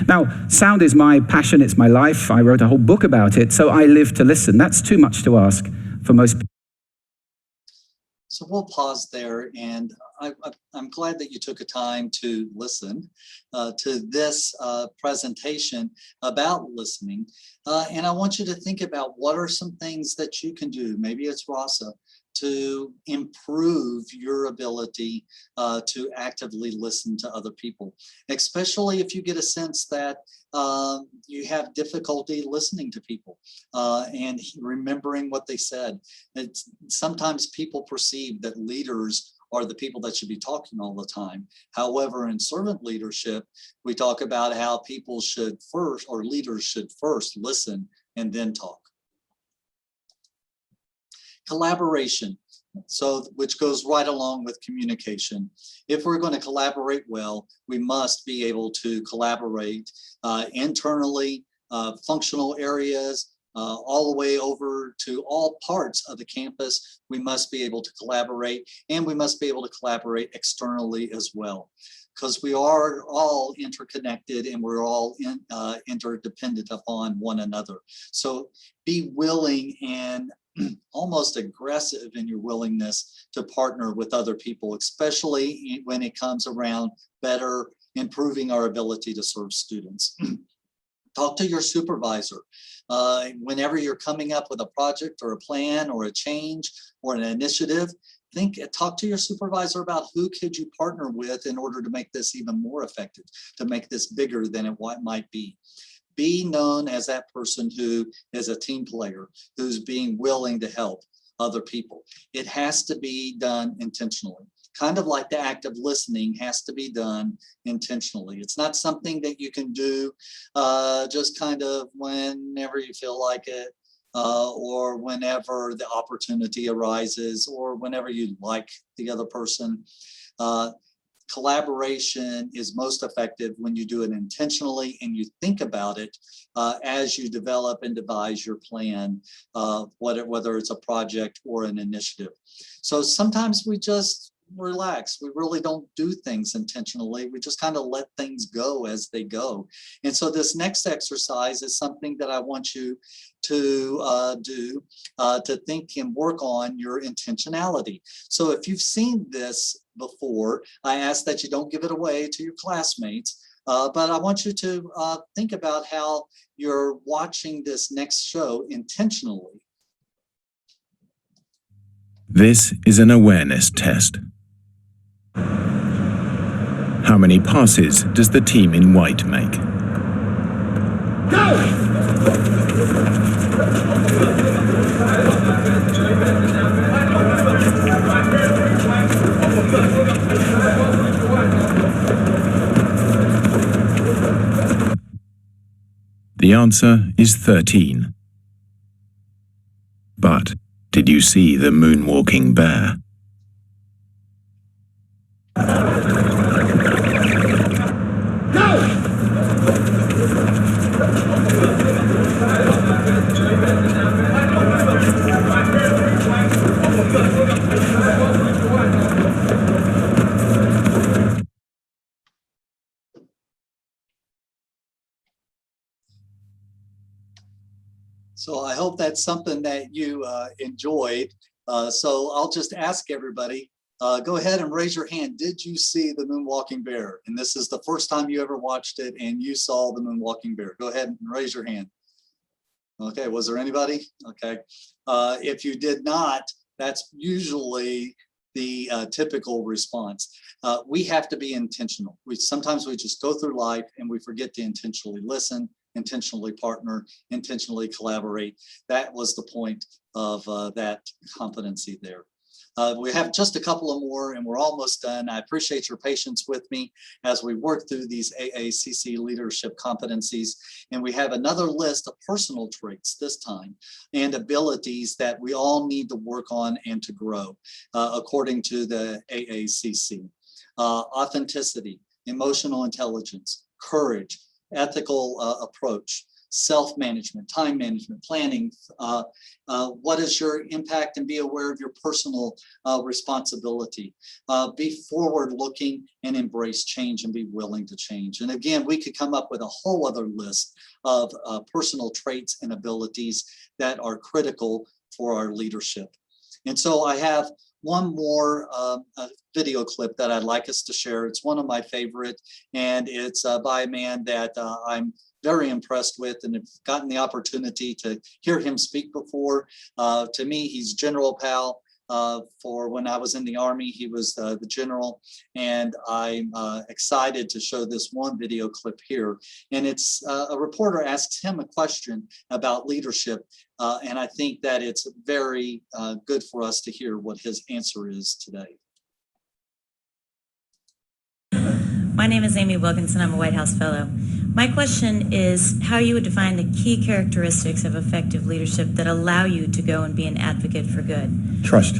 Now, sound is my passion, it's my life. I wrote a whole book about it, so I live to listen. That's too much to ask for most people. So we'll pause there, and I'm glad that you took a time to listen to this presentation about listening. And I want you to think about what are some things that you can do, maybe it's RASA, to improve your ability to actively listen to other people, especially if you get a sense that you have difficulty listening to people and remembering what they said. Sometimes people perceive that leaders are the people that should be talking all the time. However, in servant leadership, we talk about how people should first, or leaders should first listen and then talk. Collaboration, so which goes right along with communication. If we're going to collaborate well, we must be able to collaborate internally, functional areas, all the way over to all parts of the campus. We must be able to collaborate, and we must be able to collaborate externally as well, because we are all interconnected and we're all interdependent upon one another. So be willing and almost aggressive in your willingness to partner with other people, especially when it comes around better improving our ability to serve students. Talk to your supervisor. Whenever you're coming up with a project or a plan or a change or an initiative, talk to your supervisor about who could you partner with in order to make this even more effective, to make this bigger than it might be. Be known as that person who is a team player, who's being willing to help. other people. It has to be done intentionally. Kind of like the act of listening has to be done intentionally. It's not something that you can do just kind of whenever you feel like it, or whenever the opportunity arises, or whenever you like the other person. Collaboration is most effective when you do it intentionally and you think about it as you develop and devise your plan, whether it's a project or an initiative. So sometimes we just relax. We really don't do things intentionally. We just kind of let things go as they go. And so this next exercise is something that I want you to do, to think and work on your intentionality. So if you've seen this before, I ask that you don't give it away to your classmates, but I want you to think about how you're watching this next show intentionally. This is an awareness test. How many passes does the team in white make? Go! The answer is 13. But did you see the moonwalking bear? So I hope that's something that you enjoyed. So I'll just ask everybody, go ahead and raise your hand. Did you see the moonwalking bear? And this is the first time you ever watched it and you saw the moonwalking bear. Go ahead and raise your hand. Okay, was there anybody? Okay. If you did not, that's usually the typical response. We have to be intentional. Sometimes we just go through life and we forget to intentionally listen, intentionally partner, intentionally collaborate. That was the point of that competency there. We have just a couple of more and we're almost done. I appreciate your patience with me as we work through these AACC leadership competencies. And we have another list of personal traits this time and abilities that we all need to work on and to grow according to the AACC. Authenticity, emotional intelligence, courage, ethical approach, self-management, time management, planning. What is your impact, and be aware of your personal responsibility. Be forward-looking and embrace change and be willing to change. And again, we could come up with a whole other list of personal traits and abilities that are critical for our leadership. And so I have one more video clip that I'd like us to share. It's one of my favorite, and it's by a man that I'm very impressed with and have gotten the opportunity to hear him speak before. To me, he's General Powell. For when I was in the Army, he was the general, and I'm excited to show this one video clip here. And it's a reporter asks him a question about leadership, and I think that it's very good for us to hear what his answer is today. My name is Amy Wilkinson. I'm a White House Fellow. My question is how you would define the key characteristics of effective leadership that allow you to go and be an advocate for good. Trust.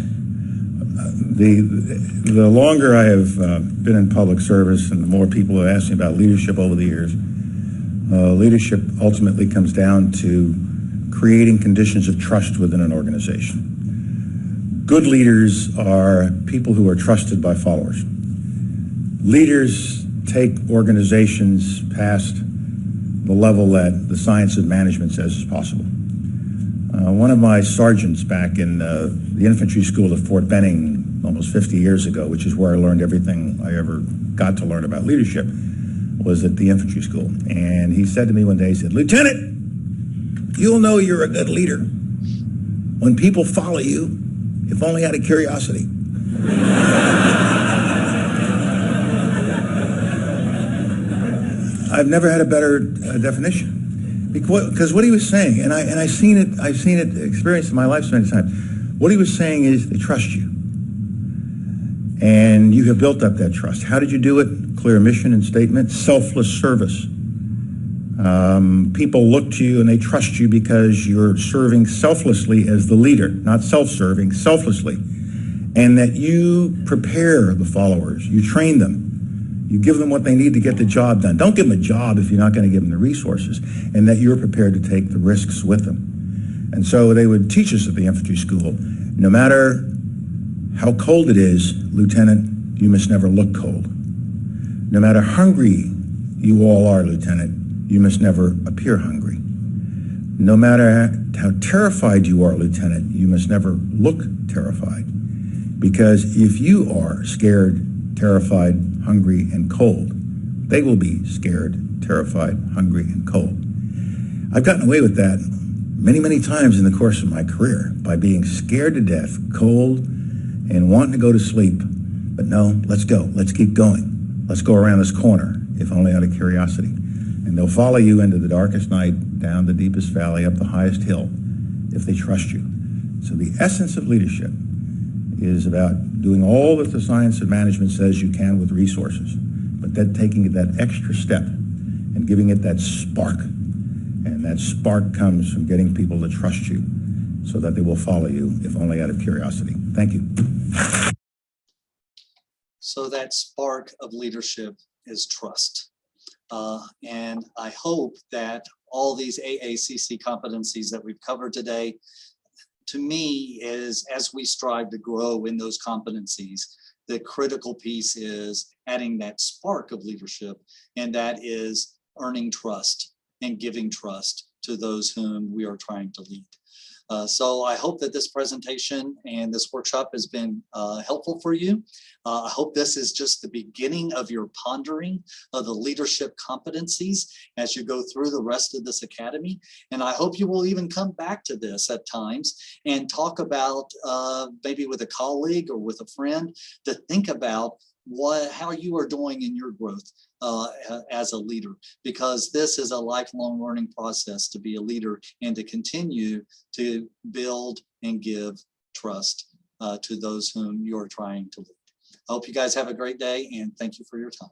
The longer I have been in public service and the more people have asked me about leadership over the years, leadership ultimately comes down to creating conditions of trust within an organization. Good leaders are people who are trusted by followers. Leaders take organizations past the level that the science of management says is possible. One of my sergeants back in the infantry school at Fort Benning almost 50 years ago, which is where I learned everything I ever got to learn about leadership, was at the infantry school. And he said to me one day, he said, "Lieutenant, you'll know you're a good leader when people follow you, if only out of curiosity." I've never had a better definition, because what he was saying, and I've seen it experienced in my life so many times. What he was saying is they trust you. And you have built up that trust. How did you do it? Clear mission and statement, selfless service. People look to you and they trust you because you're serving selflessly as the leader, not self-serving, selflessly. And that you prepare the followers, you train them, you give them what they need to get the job done. Don't give them a job if you're not going to give them the resources, and that you're prepared to take the risks with them. And so they would teach us at the infantry school, no matter how cold it is, Lieutenant, you must never look cold. No matter hungry you all are, Lieutenant, you must never appear hungry. No matter how terrified you are, Lieutenant, you must never look terrified. Because if you are scared, terrified, hungry, and cold, they will be scared, terrified, hungry, and cold. I've gotten away with that many, many times in the course of my career by being scared to death, cold, and wanting to go to sleep. But no, let's go. Let's keep going. Let's go around this corner, if only out of curiosity. And they'll follow you into the darkest night, down the deepest valley, up the highest hill, if they trust you. So the essence of leadership is about doing all that the science of management says you can with resources, but then taking it that extra step and giving it that spark. And that spark comes from getting people to trust you so that they will follow you, if only out of curiosity. Thank you. So that spark of leadership is trust. And I hope that all these AACC competencies that we've covered today, to me, is as we strive to grow in those competencies, the critical piece is adding that spark of leadership, and that is earning trust and giving trust to those whom we are trying to lead. So I hope that this presentation and this workshop has been helpful for you. I hope this is just the beginning of your pondering of the leadership competencies as you go through the rest of this academy. And I hope you will even come back to this at times and talk about maybe with a colleague or with a friend to think about how you are doing in your growth as a leader, because this is a lifelong learning process to be a leader and to continue to build and give trust to those whom you are trying to lead. I hope you guys have a great day, and thank you for your time.